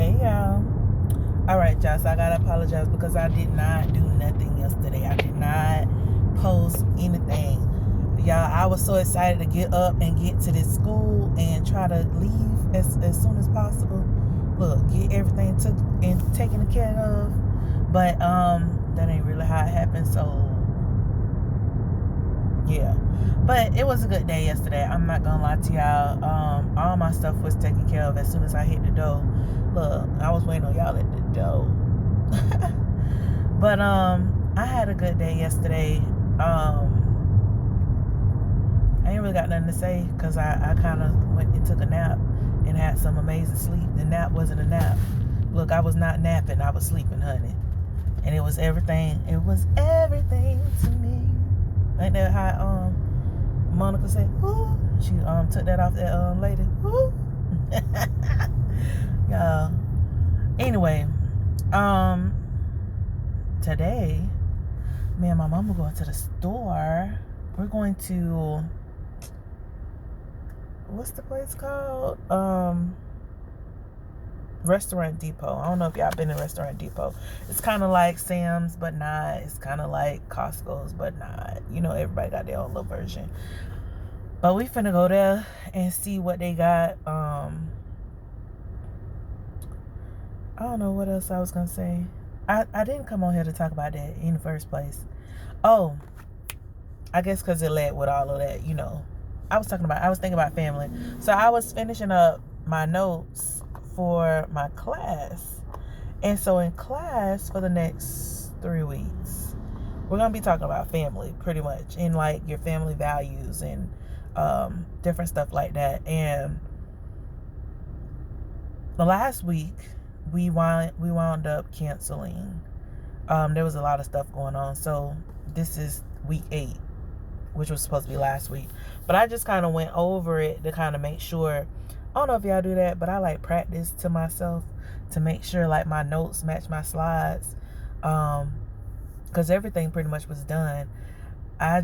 Hey y'all. Alright, y'all, so I gotta apologize because I did not do nothing yesterday. I did not post anything. Y'all, I was so excited to get up and get to this school and try to leave as soon as possible. Look, get everything taken care of. But that ain't really how it happened, so yeah. But it was a good day yesterday. I'm not gonna lie to y'all. All my stuff was taken care of as soon as I hit the door. Look, I was waiting on y'all at the door. But I had a good day yesterday. I ain't really got nothing to say because I kind of went and took a nap and had some amazing sleep. The nap wasn't a nap. Look, I was not napping. I was sleeping, honey. And it was everything. It was everything to me. Ain't that how Monica said? Ooh. She took that off that lady. Ooh. Y'all. Anyway, today, me and my mom are going to the store. We're going to, what's the place called? Restaurant Depot. I don't know if y'all been in Restaurant Depot. It's kind of like Sam's, but not. It's kind of like Costco's, but not. You know, everybody got their own little version. But we finna go there and see what they got. I don't know what else I was gonna say. I didn't come on here to talk about that in the first place. Oh, I guess because it led with all of that, you know. I was thinking about family. So I was finishing up my notes for my class. And so in class for the next 3 weeks, we're going to be talking about family pretty much, and like your family values and different stuff like that. And the last week we wound up canceling. There was a lot of stuff going on. So this is week 8, which was supposed to be last week. But I just kind of went over it to kind of make sure. I don't know if y'all do that, but I like practice to myself to make sure like my notes match my slides. Because everything pretty much was done. I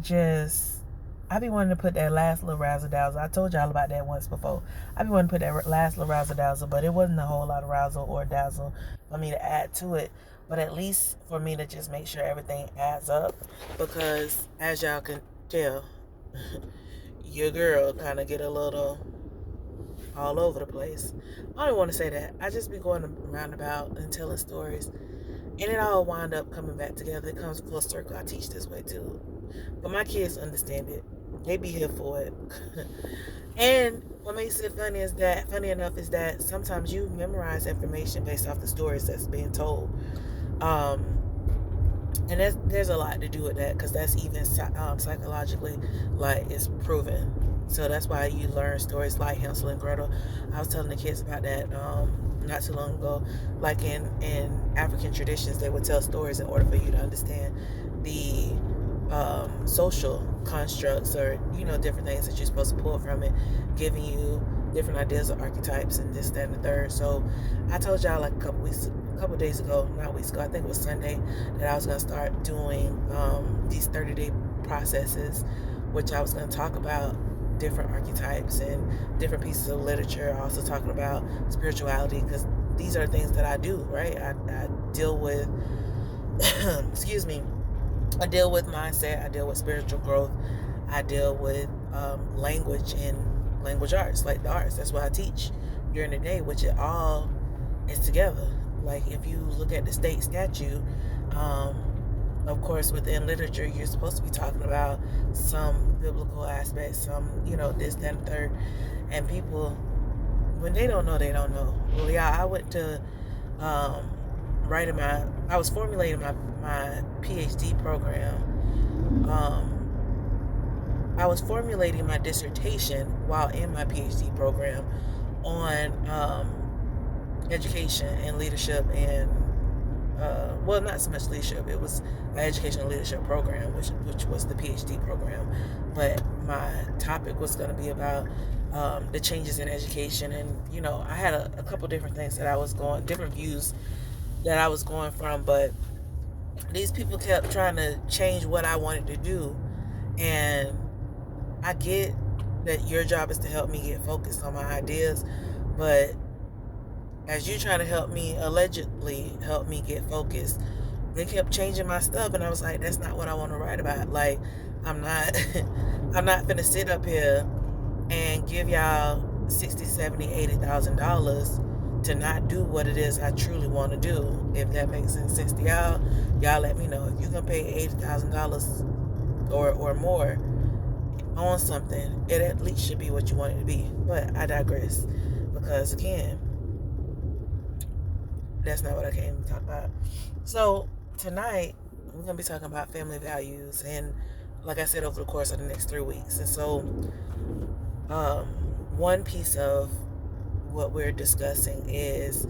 be wanting to put that last little razzle dazzle. I told y'all about that once before. I be wanting to put that last little razzle dazzle, but it wasn't a whole lot of razzle or dazzle for me to add to it. But at least for me to just make sure everything adds up. Because as y'all can tell, your girl kind of get a little all over the place. I don't want to say that. I just be going roundabout and telling stories. And it all wind up coming back together. It comes full circle. I teach this way too. But my kids understand it. They be here for it. And what makes it funny enough is that sometimes you memorize information based off the stories that's being told. And there's a lot to do with that, because that's even psychologically, like, it's proven. So that's why you learn stories like Hansel and Gretel. I was telling the kids about that not too long ago. Like in African traditions, they would tell stories in order for you to understand the social constructs, or, you know, different things that you're supposed to pull from it, giving you different ideas of archetypes and this, that, and the third. So I told y'all like a couple days ago, not weeks ago, I think it was Sunday, that I was going to start doing these 30-day processes, which I was going to talk about different archetypes and different pieces of literature, also talking about spirituality, because these are things that I do, right? I deal with excuse me, I deal with mindset, I deal with spiritual growth, I deal with language and language arts, like the arts. That's what I teach during the day, which it all is together. Like if you look at the state statute, of course within literature you're supposed to be talking about some biblical aspects, some, you know, this, that, and third. And people, when they don't know, they don't know. Well, yeah, I went to I was formulating my PhD program. I was formulating my dissertation while in my PhD program on education and leadership, and well, not so much leadership. It was an education and leadership program, which was the PhD program. But my topic was going to be about the changes in education, and, you know, I had a couple different things that I was going, different views that I was going from, but these people kept trying to change what I wanted to do. And I get that your job is to help me get focused on my ideas, but as you trying to help me, allegedly help me get focused, they kept changing my stuff, and I was like, that's not what I want to write about. Like, I'm not I'm not finna sit up here and give y'all 60, 70, $80,000 to not do what it is I truly want to do. If that makes any sense to y'all let me know. If you're gonna pay $80,000 or more on something, it at least should be what you want it to be. But I digress, because again, that's not what I came to talk about. So tonight we're gonna be talking about family values, and like I said, over the course of the next 3 weeks. And so one piece of what we're discussing is,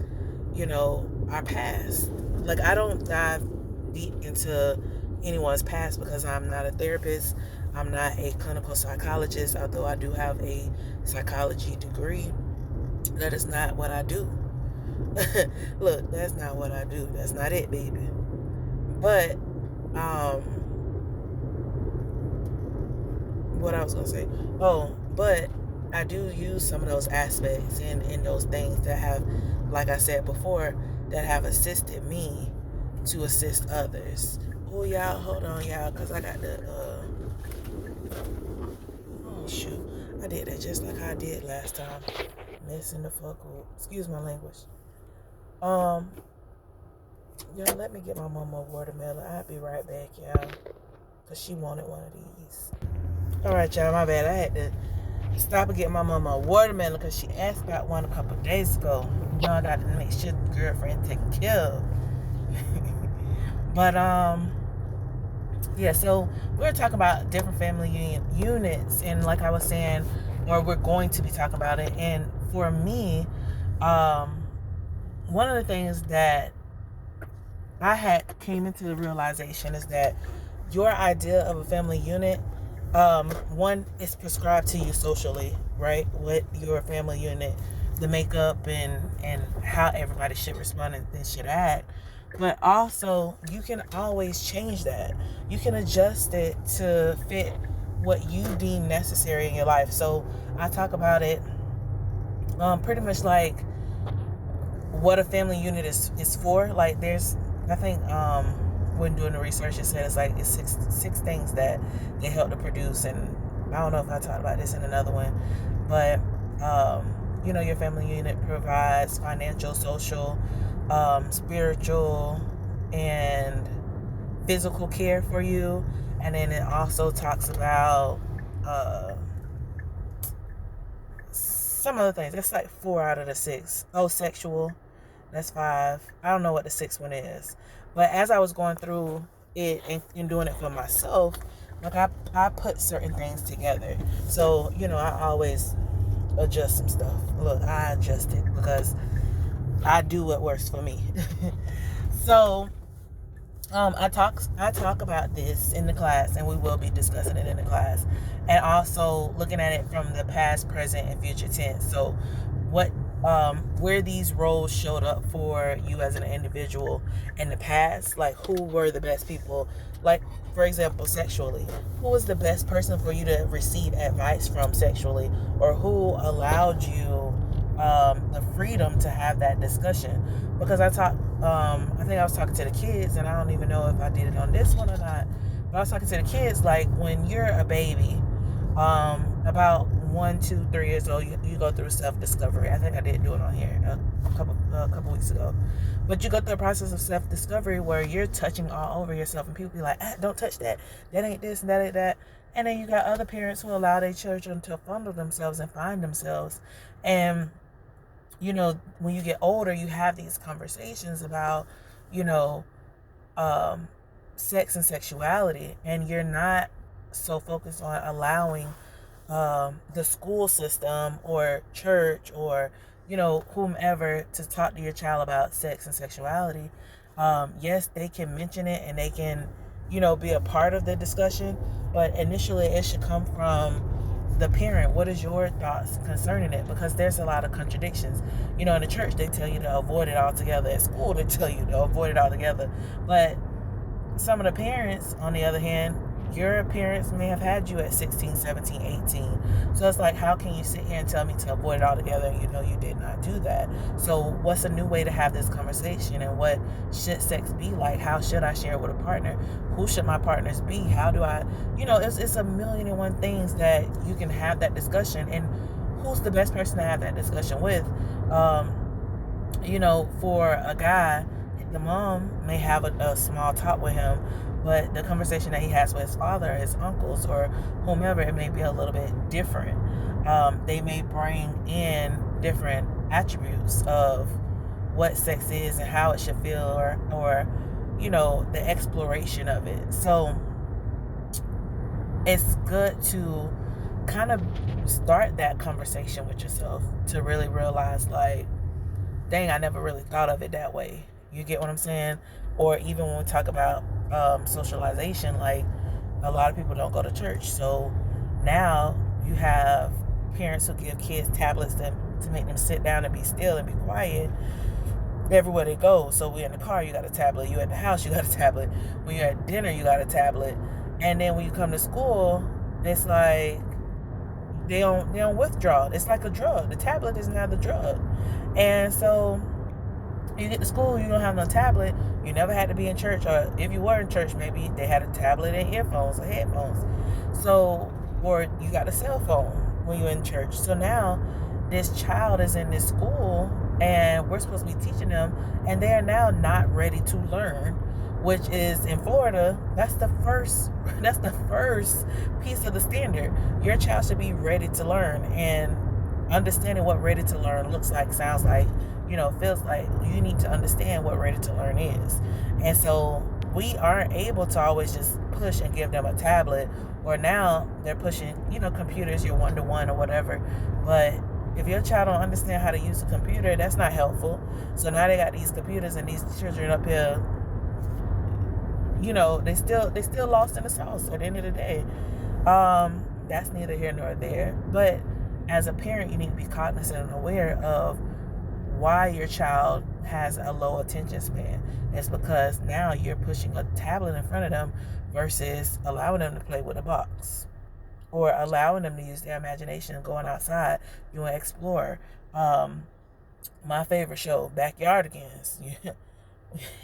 our past. Like, I don't dive deep into anyone's past because I'm not a therapist. I'm not a clinical psychologist, although I do have a psychology degree. That is not what I do. Look, that's not what I do. That's not it, baby. But what I was gonna say. But I do use some of those aspects in those things that have, like I said before, that have assisted me to assist others. Oh, y'all, hold on, y'all, because I got the, oh, shoot. I did that just like I did last time. Messing the fuck up. Excuse my language. Y'all, let me get my mama a watermelon. I'll be right back, y'all, because she wanted one of these. All right, y'all, my bad. I had to stop and get my mama a watermelon because she asked about one a couple of days ago. I got to make sure the girlfriend taken care of. But yeah, so we're talking about different family units, and like I was saying, or we're going to be talking about it. And for me, one of the things that I came into the realization is that your idea of a family unit, one, is prescribed to you socially, right? What your family unit, the makeup and how everybody should respond and should act. But also, you can always change that. You can adjust it to fit what you deem necessary in your life. So I talk about it pretty much like what a family unit is for. Like, there's, I think when doing the research, it said it's six things that they help to produce. And I don't know if I talked about this in another one, but your family unit provides financial, social, spiritual, and physical care for you. And then it also talks about some other things. It's like 4 out of the 6. Oh, sexual, that's 5. I don't know what the 6th one is. But as I was going through it and doing it for myself, like I put certain things together. So, I always adjust some stuff. Look, I adjust it because I do what works for me. So, I talk about this in the class, and we will be discussing it in the class, and also looking at it from the past, present, and future tense. So, where these roles showed up for you as an individual in the past, like who were the best people, like, for example, sexually, who was the best person for you to receive advice from sexually, or who allowed you the freedom to have that discussion. Because I think I was talking to the kids, and I don't even know if I did it on this one or not, but I was talking to the kids, like, when you're a baby, about 1, 2, 3 years old, you go through self-discovery. I think I did do it on here a couple weeks ago. But you go through a process of self-discovery where you're touching all over yourself, and people be like, don't touch that. That ain't this, and that ain't that. And then you got other parents who allow their children to fondle themselves and find themselves. And, when you get older, you have these conversations about, sex and sexuality, and you're not so focused on allowing the school system or church or whomever to talk to your child about sex and sexuality. Yes, they can mention it and they can be a part of the discussion, but initially it should come from the parent. What is your thoughts concerning it? Because there's a lot of contradictions. In the church they tell you to avoid it altogether. At school they tell you to avoid it altogether. But some of the parents, on the other hand, your parents may have had you at 16, 17, 18. So it's like, how can you sit here and tell me to avoid it altogether and you know you did not do that? So what's a new way to have this conversation, and what should sex be like? How should I share it with a partner? Who should my partners be? How do I, it's a million and one things that you can have that discussion. And who's the best person to have that discussion with? For a guy, the mom may have a small talk with him, but the conversation that he has with his father, his uncles, or whomever, it may be a little bit different. They may bring in different attributes of what sex is and how it should feel, or the exploration of it. So it's good to kind of start that conversation with yourself to really realize, like, dang, I never really thought of it that way. You get what I'm saying? Or even when we talk about socialization, like, a lot of people don't go to church. So now you have parents who give kids tablets to make them sit down and be still and be quiet everywhere they go. So we're in the car, you got a tablet. You at the house, you got a tablet. When you're at dinner, you got a tablet. And then when you come to school, it's like they don't withdraw. It's like a drug. The tablet is now the drug. And so you get to school, you don't have no tablet. You never had to be in church, or if you were in church, maybe they had a tablet and earphones or headphones. So, or you got a cell phone when you're in church. So now this child is in this school and we're supposed to be teaching them, and they are now not ready to learn, which is, in Florida, that's the first piece of the standard. Your child should be ready to learn, and understanding what ready to learn looks like, sounds like, feels like, you need to understand what ready to learn is. And so we aren't able to always just push and give them a tablet, or now they're pushing, computers, your one-to-one or whatever. But if your child don't understand how to use a computer, that's not helpful. So now they got these computers and these children up here, they still lost in the sauce at the end of the day. That's neither here nor there. But as a parent, you need to be cognizant and aware of why your child has a low attention span. It's because now you're pushing a tablet in front of them versus allowing them to play with a box, or allowing them to use their imagination and going outside, you want to explore. My favorite show, Backyardigans.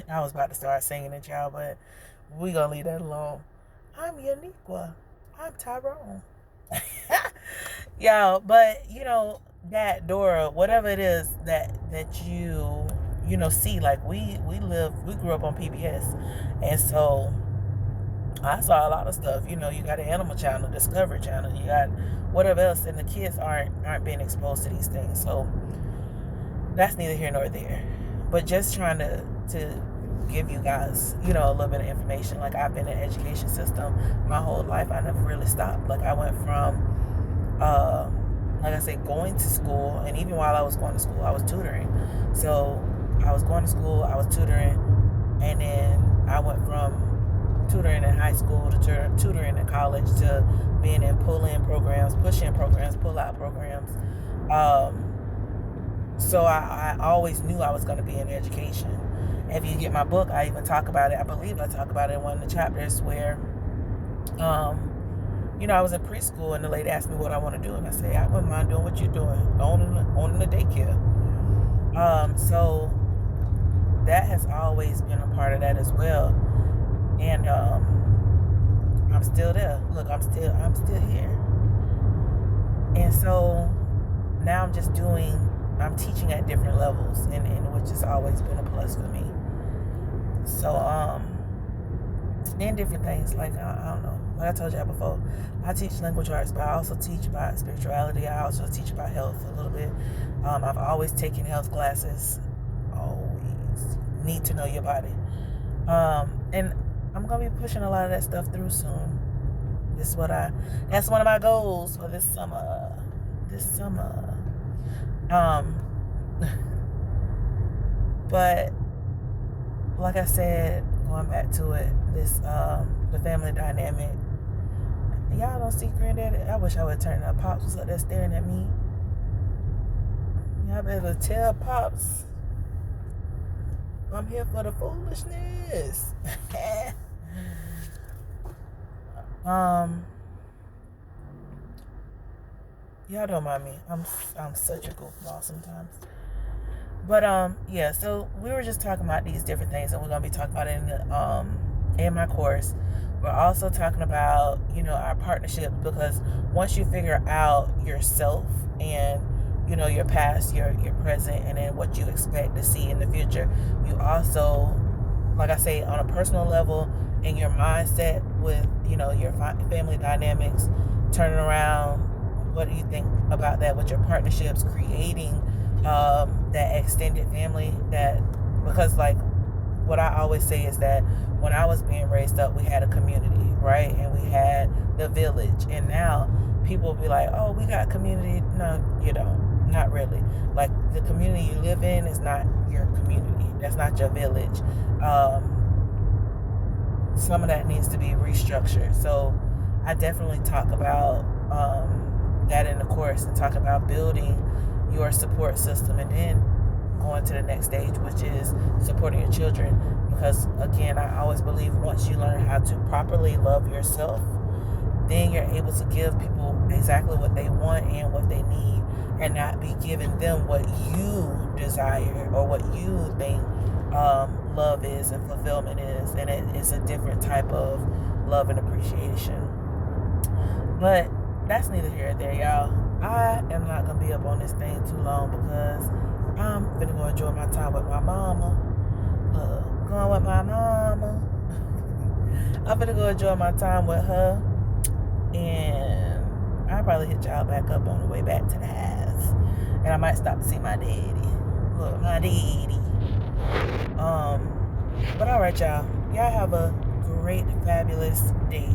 I was about to start singing it, y'all, but we gonna leave that alone. I'm Uniqua. I'm Tyrone. Y'all, but that Dora, whatever it is that you see, like, we grew up on PBS, and so I saw a lot of stuff. You got an Animal Channel, Discovery Channel, you got whatever else, and the kids aren't being exposed to these things. So that's neither here nor there. But just trying to give you guys, a little bit of information. Like, I've been in the education system my whole life. I never really stopped. Like, I went from, like I said, going to school, and even while I was going to school, I was tutoring. So I was going to school, I was tutoring, and then I went from tutoring in high school to tutoring in college to being in pull-in programs, push-in programs, pull-out programs. So I always knew I was going to be in education. If you get my book, I even talk about it. I believe I talk about it in one of the chapters where, I was in preschool, and the lady asked me what I want to do, and I said, I wouldn't mind doing what you're doing, owning the daycare. So that has always been a part of that as well. And I'm still there. Look, I'm still here. And so now I'm teaching at different levels, and which has always been a plus for me. So and different things, like, I don't know, like I told you before, I teach language arts, but I also teach about spirituality. I also teach about health a little bit. I've always taken health classes. Always need to know your body. And I'm gonna be pushing a lot of that stuff through soon. That's one of my goals for this summer. But like I said, going back to it, the family dynamic. Y'all don't see Granddaddy. I wish I would turn up. Pops was up there staring at me. Y'all better tell Pops I'm here for the foolishness. Y'all don't mind me. I'm such a goofball sometimes. But yeah, so we were just talking about these different things, and we're gonna be talking about it in my course. We're also talking about, our partnership, because once you figure out yourself and, your past, your present, and then what you expect to see in the future, you also, like I say, on a personal level, in your mindset with, your family dynamics, turning around, what do you think about that with your partnerships, creating that extended family, because like what I always say is that when I was being raised up, we had a community, right? And we had the village. And now people will be like, oh, we got community. No, you don't. Not really. Like, the community you live in is not your community. That's not your village. Some of that needs to be restructured. So I definitely talk about that in the course, and talk about building your support system, and then going to the next stage, which is supporting your children. Because again, I always believe once you learn how to properly love yourself, then you're able to give people exactly what they want and what they need, and not be giving them what you desire or what you think love is and fulfillment is. And it's a different type of love and appreciation. But that's neither here nor there, y'all. I am not gonna be up on this thing too long, because I'm gonna go enjoy my time with my mama. Going with my mama. I'm gonna go enjoy my time with her, and I'll probably hit y'all back up on the way back to the house. And I might stop to see my daddy. Look, my daddy. But alright, y'all. Y'all have a great, fabulous day.